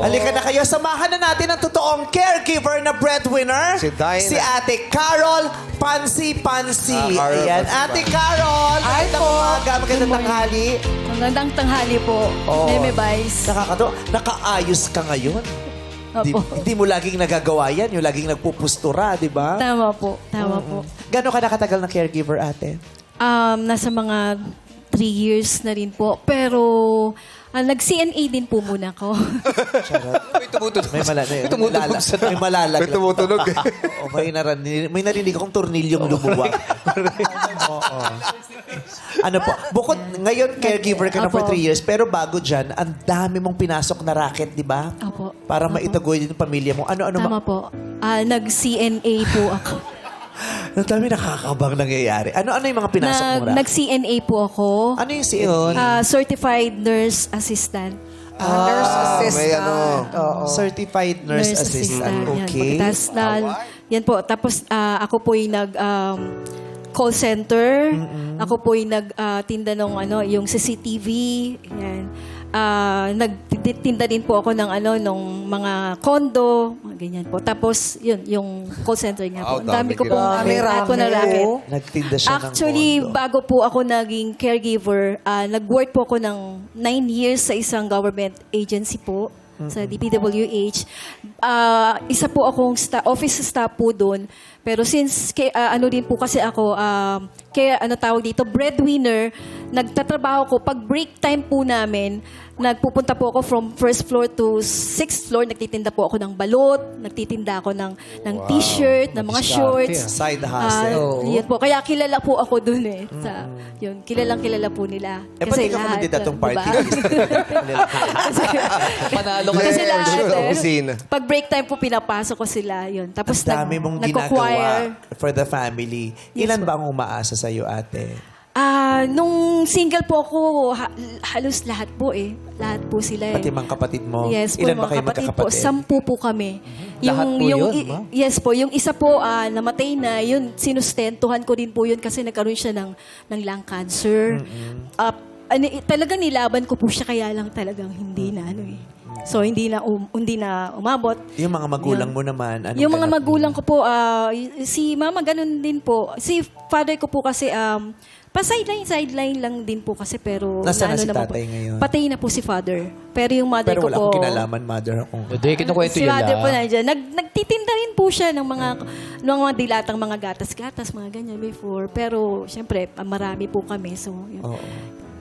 Halika na kayo, samahan na natin ang totoong caregiver na breadwinner. Si Dinah. Si Ate Carol Pansi-Pansi. Carol Ayan, Pansi-Pansi. Ate Carol. Hi Magandang po. umaga, magandang tanghali. Magandang tanghali po, Meme Vice. Nakakatawa, nakaayos ka ngayon. Di, Opo. hindi mo laging nagagawa yan, yung laging nagpupustura, di ba? Tama po, tama po. Gano'n ka nakatagal na caregiver, ate? Nasa mga 3 years na rin po. Pero nag-CNA din po muna ako. May tumutunog. May tumutunog sa may malalag. May tumutunog. Oo, may narinig akong tornilyong lumuwag. Oo. Ano po, bukod ngayon caregiver ka na for Apo. 3 years, pero bago dyan, ang dami mong pinasok na racket, di ba? Opo. Para Opo. maitagoy yung pamilya mo. Ano-ano Tama po. Nag-CNA po ako. Ang dami nakakabang nangyayari. Ano-ano yung mga pinasok mo racket? Nag-CNA po ako. Ano yung CNA? Certified Nurse Assistant. Nurse assistant. May ano. Certified Nurse Assistant. Okay. Yan po. Tapos ako po yung call center. Ako po yung nagtinda ng yung CCTV. Yan. Nagtinda din po ako ng ng mga condo, mga ganyan po. Tapos yun, yung call center nga po. Oh, Ang dami ko dami pong ka. lahat po na racket. Nagtinda siya Actually, ng kondo. bago po ako naging caregiver, nag-work po ako ng 9 years sa isang government agency po, sa DPWH. Isa po akong office staff po doon. Pero since, din po kasi ako, kaya tawag dito, breadwinner, nagtatrabaho ko, pag break time po namin, nagpupunta po ako from first floor to sixth floor, nagtitinda po ako ng balot, nagtitinda ako ng t-shirt, ng mga shorts. Side hustle. Yun po. Kaya kilala po ako dun eh. Yun, kilala po nila. Ba't di ka kandidatong party list? Panalo ka Kasi Yes, lahat sa eh. opisina. Pag break time po, pinapasok ko sila. Yun. Tapos Ang dami mong ginagawa for the family. Ilan ba ang umaasa sa'yo, ate? Nung single po ako, halos lahat po eh. Lahat po sila eh. Pati mga kapatid mo? Yes po, Ilan ba mga kayo kapatid po. magkakapatid? 10 po kami. Lahat po yun, ba? Yes po. Yung isa po, namatay na. Yun, sinustentuhan ko din po yun kasi nagkaroon siya ng lung cancer. Talagang nilaban ko po siya, kaya lang talagang hindi na So, hindi na umabot. Yung mga magulang mo naman? anong Yung mga ganap? magulang ko po, si mama ganun din po. Si father ko po kasi, sideline lang din po kasi, pero... Nasaan na si naman tatay po, ngayon? Patay na po si father. Pero yung mother Pero ko wala po... akong kinalaman, mother akong... Hindi, kinukwento Si yun mother po lang. nandiyan. Nagtitinda rin po siya ng mga dilatang mga gatas-gatas, mga ganyan before. Pero, syempre, marami po kami. So, yun. Oo.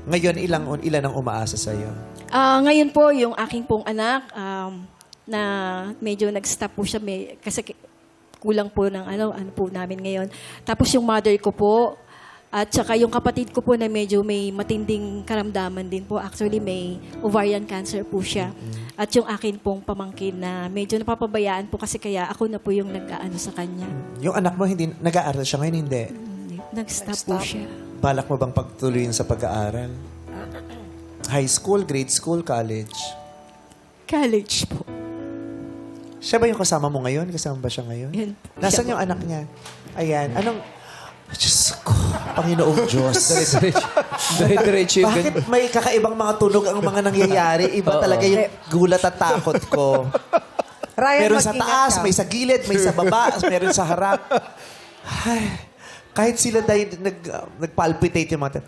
Ngayon, ilan ang umaasa sa'yo? Ngayon po, yung aking pong anak, na medyo nag-stop po siya, kasi kulang po ng ano po namin ngayon. Tapos yung mother ko po, at saka yung kapatid ko po na medyo may matinding karamdaman din po. Actually, may ovarian cancer po siya. At yung akin pong pamangkin na medyo napapabayaan po kasi kaya ako na po yung nag-aano sa kanya. Yung anak mo, hindi nag-aaral siya ngayon? Hindi. Nag-stop po siya. Balak mo bang pagtuloyin sa pag-aaral? High school, grade school, college? College po. Siya ba yung kasama mo ngayon? Kasama ba siya ngayon? Yan. Nasaan yung anak niya? Ayan. Anong... Diyos ko, Panginoong Diyos. Diretso yung Bakit may kakaibang mga tunog ang mga nangyayari? Iba talaga yung gulat at takot ko. Ryan, Meron sa mag-ingat taas, ka. may sa gilid, may sa baba, meron sa harap. Ay, kahit sila dahil nag-palpitate yung mga...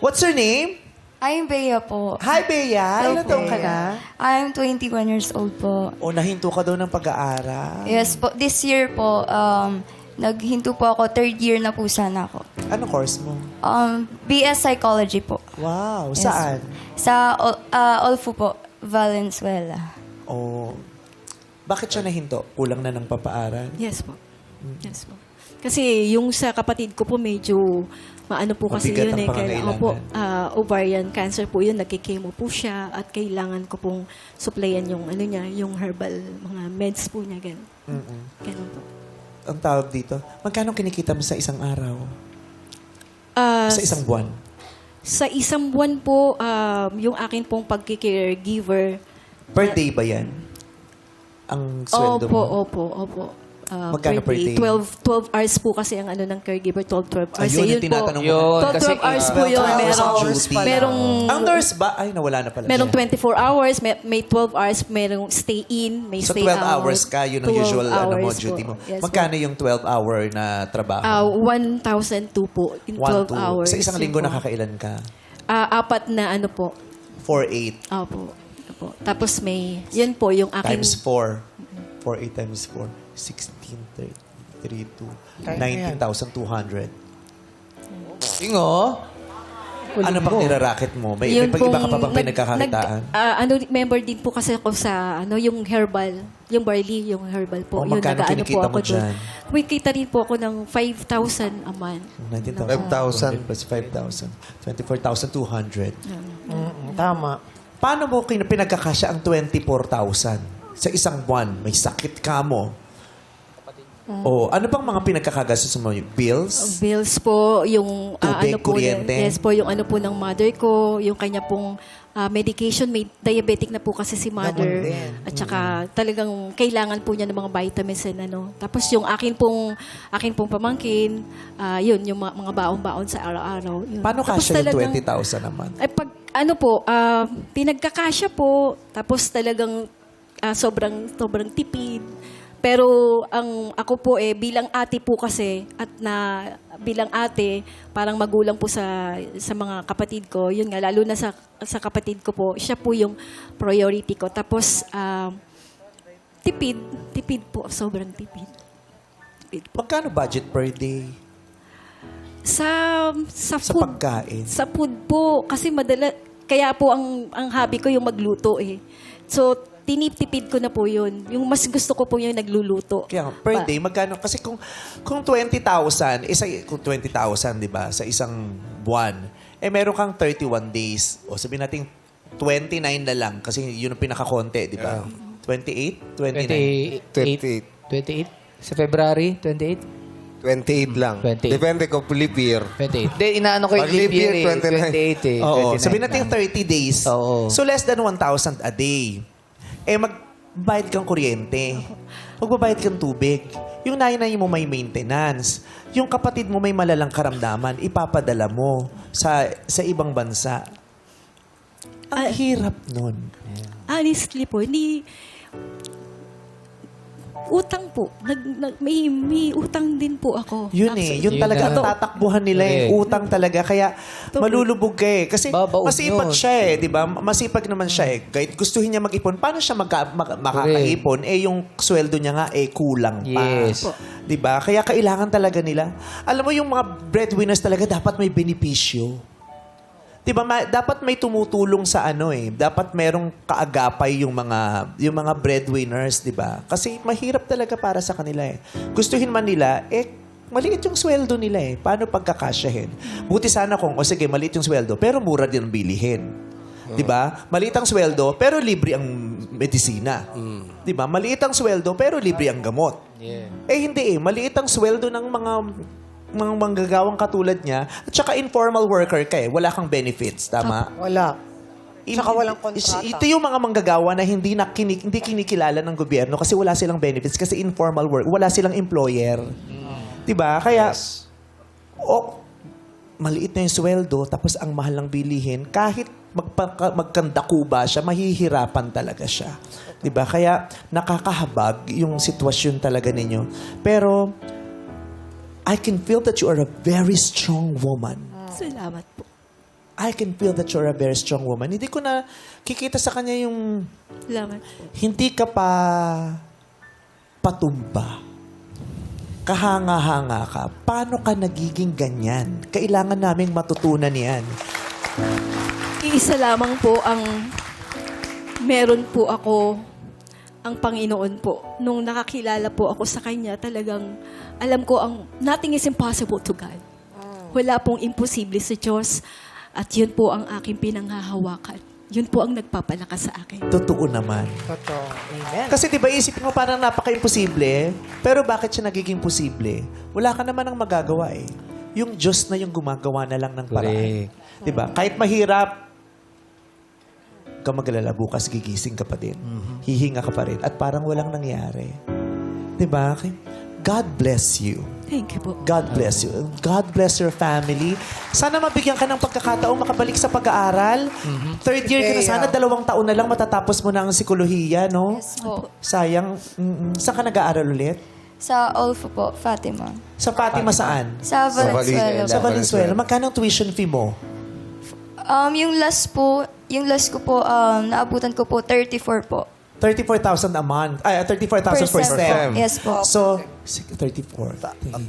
What's your name? I'm Bea po. Hi, Bea. Ilan taong ka Bea. na? I'm 21 years old po. O, nahinto ka daw ng pag-aaral. Yes po. This year po, naghinto po ako. 3rd year na po sana ako. Ano course mo? BS Psychology po. Wow, Yes. saan? Sa Olfu po, Valenzuela. Oh, bakit siya nahinto? Kulang na ng papaaral? Yes po. Yes po. Kasi yung sa kapatid ko po medyo maano po kasi Mabigat yun ang eh. pangangailangan. Ovarian cancer po yun. Nagkikemo po siya at kailangan ko pong supplyan yung yung herbal mga meds po niya. Ganun po. Ang tawag dito, magkano kinikita mo sa isang araw? Sa isang buwan? Sa isang buwan po, yung akin pong pagkikaregiver. Per day ba yan? Ang sweldo Opo, mo? opo. Magkano per day? 12 hours po kasi ang ano ng caregiver, 12 hours. Ayun, yung po. tinatanong mo. Yun, 12 kasi hours po 12 yun. hours ang Merong, duty. merong, Ang nurse ba? Ay, nawala na pala merong siya. 24 hours, may 12 hours, merong stay in, may So, stay 12 out. hours ka, yun ang 12 usual hours duty po. mo. Yes, Magkano yung 12-hour na trabaho? 1,002 po in 12 hours. Sa isang linggo, Yun po. nakakailan ka? 4 na ano po. 4-8 Opo. Opo. Tapos may, yun po yung aking... times 4. 4-8 times 4. 16, 32, 19,200. Ingo? Ano pang niraraket mo? May pag-iba ka pa bang pinagkakakitaan? Member din po kasi ako sa yung herbal, yung barley, yung herbal po. Oh, magkano nag-aano kinikita mo doon. dyan? Kumikita rin po ako ng 5,000 a month. 19,000 plus 5,000. 24,200. Tama. Paano mo pinagkakasya ang 24,000 sa isang buwan? May sakit ka mo. O, ano bang mga pinagkakagastos mo? Bills? Bills po, yung Tubig, ano po, kuryente? yes po, yung ano po ng mother ko, yung kanya pong medication, may diabetic na po kasi si mother. Gamot din. At saka talagang kailangan po niya ng mga vitamins and ano. Tapos yung akin pong pamangkin, yun, yung mga baon-baon sa araw-araw. Yun. Paano Tapos kasya yung talagang- 20,000 naman? Ay, pag ano po, pinagkakasya po, tapos talagang sobrang tipid. Pero ang ako po bilang ate po kasi at bilang ate, parang magulang po sa mga kapatid ko. Yun nga, lalo na sa kapatid ko po, siya po yung priority ko. Tapos tipid po, sobrang tipid. Magkano budget per day? Sa Sa food, pagkain? sa food po kasi kaya po ang hobby ko yung magluto So tinipid ko na po yun. Yung mas gusto ko po yung nagluluto. Kaya per day, magkano? Kasi kung 20,000, kung 20,000, di ba, sa isang buwan, meron kang 31 days. O sabihin natin, 29 na lang. Kasi yun ang pinakakonti, di ba? 28? 29? 28? Sa February, 28? 28 lang. 28. Depende kung leap year. 28. Hindi, inaano ko yung Pag leap leap year year, 28 eh. 29. Oo. 29 Sabihin natin lang. 30 days. Oo. So, less than 1,000 a day. Magbayad kang kuryente. Magbabayad kang tubig. Yung nanay mo may maintenance. Yung kapatid mo may malalang karamdaman, ipapadala mo sa ibang bansa. Ang hirap nun. Honestly po, hindi... Utang po. May utang din po ako. Yun Actually. yun talaga ang tatakbuhan nila Utang talaga. Kaya malulubog ka Kasi Babaon masipag yun. siya di ba? Masipag naman siya Kahit gustuhin niya mag-ipon, paano siya makakaipon? Yung sweldo niya nga kulang pa. Yes. Di ba? Kaya kailangan talaga nila. Alam mo, yung mga breadwinners talaga dapat may benepisyo. Di ba? Dapat may tumutulong sa dapat merong kaagapay yung mga breadwinners, di ba? Kasi mahirap talaga para sa kanila Gustuhin man nila, maliit yung sweldo nila Paano pagkakasyahin? Buti sana kung, sige, maliit yung sweldo, pero mura din ang bilihin. Di ba? Maliit ang sweldo, pero libre ang medisina. Di ba? Maliit ang sweldo, pero libre ang gamot. Yeah. Hindi Maliit ang sweldo ng mga manggagawang katulad niya at saka informal worker ka Wala kang benefits, tama? Wala. Tsaka walang kontrata. Ito yung mga manggagawa na hindi kinikilala ng gobyerno kasi wala silang benefits kasi informal work. Wala silang employer. Diba? Kaya, maliit na yung sweldo tapos ang mahal ng bilihin, kahit magkandakuba siya, mahihirapan talaga siya. Diba? Kaya nakakahabag yung sitwasyon talaga ninyo. Pero, I can feel that you are a very strong woman. Salamat po. I can feel that you're a very strong woman. Hindi ko na kikita sa kanya yung Salamat. hindi ka pa patumba. Kahanga-hanga ka. Paano ka nagiging ganyan? Kailangan naming matutunan yan. Iisa lamang po ang meron po ako ang Panginoon po. Nung nakakilala po ako sa Kanya, talagang alam ko nothing is impossible to God. Wala pong imposible sa Diyos. At yun po ang aking pinanghahawakan. Yun po ang nagpapalakas sa akin. Totoo naman. Totoo. Amen. Kasi di ba isipin mo parang napaka-imposible, pero bakit siya nagiging posible? Wala ka naman ang magagawa Yung Diyos na yung gumagawa na lang ng paraan. Di ba? Kahit mahirap, ka maglala, bukas gigising ka pa din. Hihinga ka pa rin. At parang walang nangyari. Diba? God bless you. Thank you po. God bless you. God bless your family. Sana mabigyan ka ng pagkakataong makabalik sa pag-aaral. Third year ka na sana, 2 taon na lang matatapos mo na ang psikolohiya, no? Yes po. Sayang. Saan ka nag-aaral ulit? Sa Olfo po, Fatima. Sa Fatima saan? Sa Valenzuela. Sa Valenzuela. Magkano ang tuition fee mo? Yung last ko po, naabutan ko po 34 po. 34,000 a month. Ay, 34,000 per sem. Yes po. So, 34.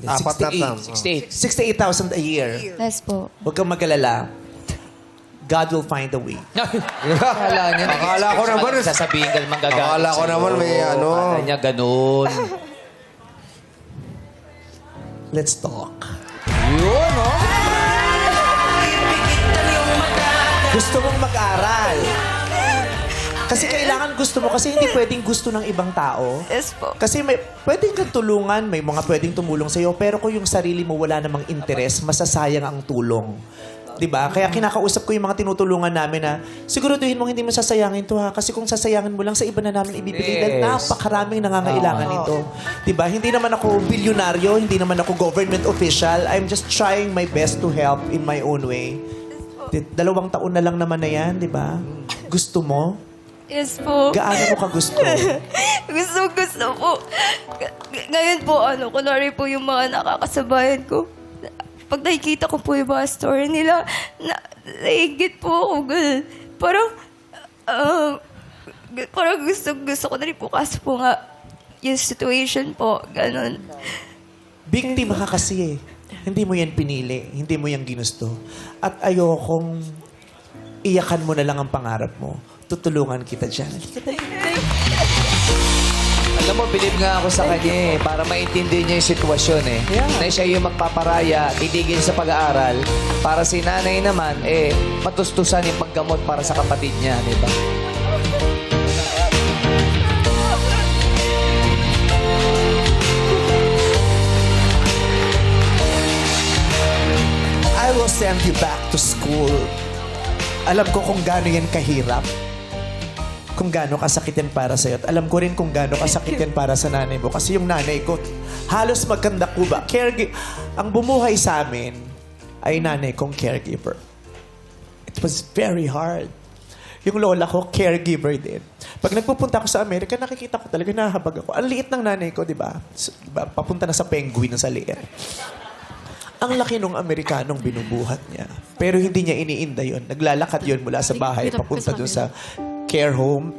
Apat na tam. 68. 68,000 a year. Yes po. Huwag kang mag-alala. God will find a way. Akala niya. Akala ko naman. Sasabihin ka naman gagawin. Akala ko naman may ano. Akala niya ganun. Let's talk. Yun, no? Gusto mong mag-aral. Kasi kailangan gusto mo. Kasi hindi pwedeng gusto ng ibang tao. Yes po. Kasi may pwedeng kang tulungan, may mga pwedeng tumulong sa'yo, pero kung yung sarili mo wala namang interes, masasayang ang tulong. 'Di ba? Kaya kinakausap ko yung mga tinutulungan namin na siguraduhin mo hindi mo sasayangin to ha. Kasi kung sasayangin mo lang sa iba na namin ibibigay dahil napakaraming nangangailangan nito. 'Di ba? Hindi naman ako bilyonaryo, hindi naman ako government official. I'm just trying my best to help in my own way. 2 taon na lang naman na yan, 'di ba? Gusto mo? Yes po. Gaano mo ka gusto? Gusto po. Ngayon po, kunwari po yung mga nakakasabayan ko. Pag nakikita ko po yung mga story nila, naigit po ako. Ganun. Parang gusto ko na rin po. Kaso po nga, yung situation po, ganun. Biktima ka kasi eh. Hindi mo yan pinili. Hindi mo yan ginusto. At ayokong iyakan mo na lang ang pangarap mo. Tutulungan kita dyan. Alam mo, believe nga ako sa kanya eh. Para maintindihan niya yung sitwasyon eh. Na siya yung magpaparaya, titigil sa pag-aaral. Para si nanay naman, matustusan yung paggamot para sa kapatid niya, di ba? I will send you back to school. Alam ko kung gaano yan kahirap. Kung gaano kasakit yan para sa'yo. At alam ko rin kung gaano kasakit yan para sa nanay mo. Kasi yung nanay ko, halos magkanda ko ba? Ang bumuhay sa amin ay nanay kong caregiver. It was very hard. Yung lola ko, caregiver din. Pag nagpupunta ako sa Amerika, nakikita ko talaga, nahabag ako. Ang liit ng nanay ko, di ba? Diba? Papunta na sa penguin na sa liit. Ang laki nung Amerikanong binubuhat niya. Pero hindi niya iniinda yun. Naglalakad yun mula sa bahay, papunta doon sa care home.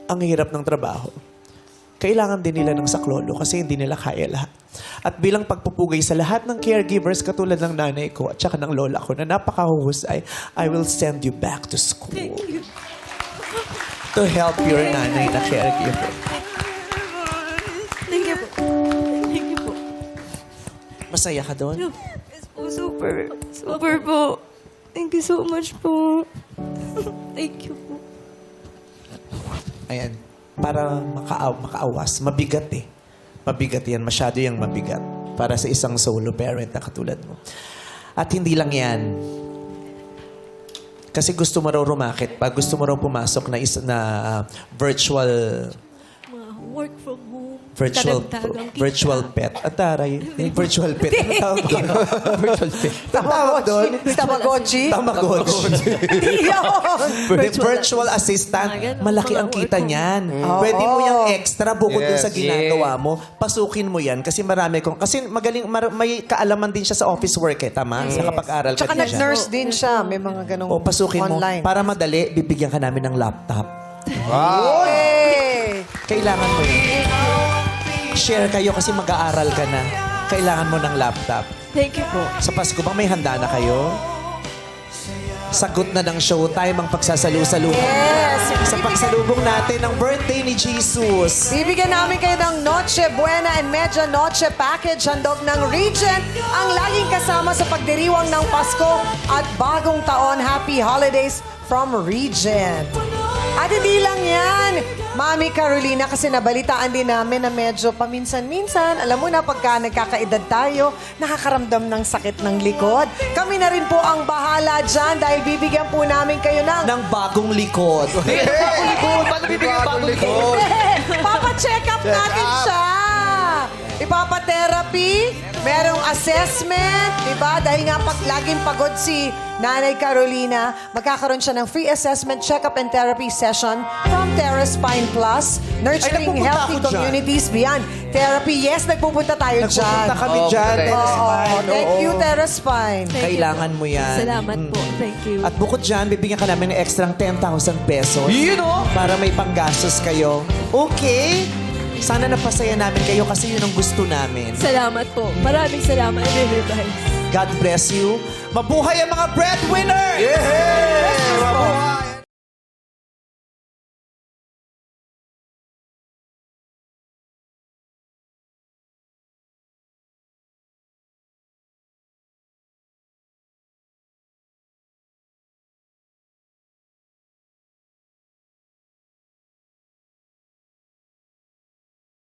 Ang hirap ng trabaho. Kailangan din nila ng saklolo kasi hindi nila kaya lahat. At bilang pagpupugay sa lahat ng caregivers katulad ng nanay ko at saka ng lola ko na napakahuhusay, I will send you back to school. Thank you. To help your nanay na caregiver. Thank you po. Thank you po. Masaya ka doon? Yes po, super po. Thank you so much po. Thank you po. Ayan. Para makaawas. Mabigat eh. Mabigat yan. Masyado yung mabigat. Para sa isang solo parent na katulad mo. At hindi lang yan. Kasi gusto mo raw rumakit pa. Gusto mo raw pumasok na virtual Work from home. virtual virtual pet. Ataray. Yung virtual pet. Ano tawag doon? Virtual pet. Tawag doon? Tamagotchi? Tamagotchi. Yun! Virtual assistant. Malaki ang kita niyan. Pwede mo yung extra bukod dun sa ginagawa mo. Pasukin mo yan kasi marami kong... Kasi magaling, may kaalaman din siya sa office work eh. Tama? Sa kapag-aral ka Tsaka din siya. nag-nurse din siya. May mga ganong O pasukin mo. online. Para madali, bibigyan ka namin ng laptop. Hey! Kailangan mo yun. Share kayo kasi mag-aaral ka na. Kailangan mo ng laptop. Thank you po. Sa Pasko ba may handa na kayo? Sagot na ng showtime ang pagsasalu-salubong. Yes! Sa pagsalubong natin ng birthday ni Jesus. Bibigyan namin kayo ng Noche Buena and Media Noche Package handog ng Regent, ang laging kasama sa pagdiriwang ng Pasko at bagong taon. Happy Holidays from Regent. At hindi lang yan, Mami Carolina, kasi nabalitaan din namin na medyo paminsan-minsan, alam mo na pagka nagkakaedad tayo, nakakaramdam ng sakit ng likod. Kami na rin po ang bahala dyan dahil bibigyan po namin kayo Ng bagong likod. Paano bibigyan bagong likod? Papa-check up natin siya. Ipapa-therapy, merong assessment, di ba? Dahil nga laging pagod si Nanay Carolina, magkakaroon siya ng free assessment, check-up and therapy session from TerraSpine Plus, nurturing nagpupunta healthy ako dyan. communities beyond therapy. Yes, nagpupunta tayo dyan. Nagpupunta kami Oo, dyan. correct. TerraSpine, Thank oo. you, TerraSpine. Thank you Kailangan po. mo yan. Salamat po. Thank you. At bukod dyan, bibigyan ka namin ng extrang 10,000 pesos. Yun, oh! Para may panggastos kayo. Okay? Sana napasaya namin kayo kasi yun ang gusto namin. Salamat po. Maraming salamat, River Vibes. God bless you. Mabuhay ang mga breadwinner!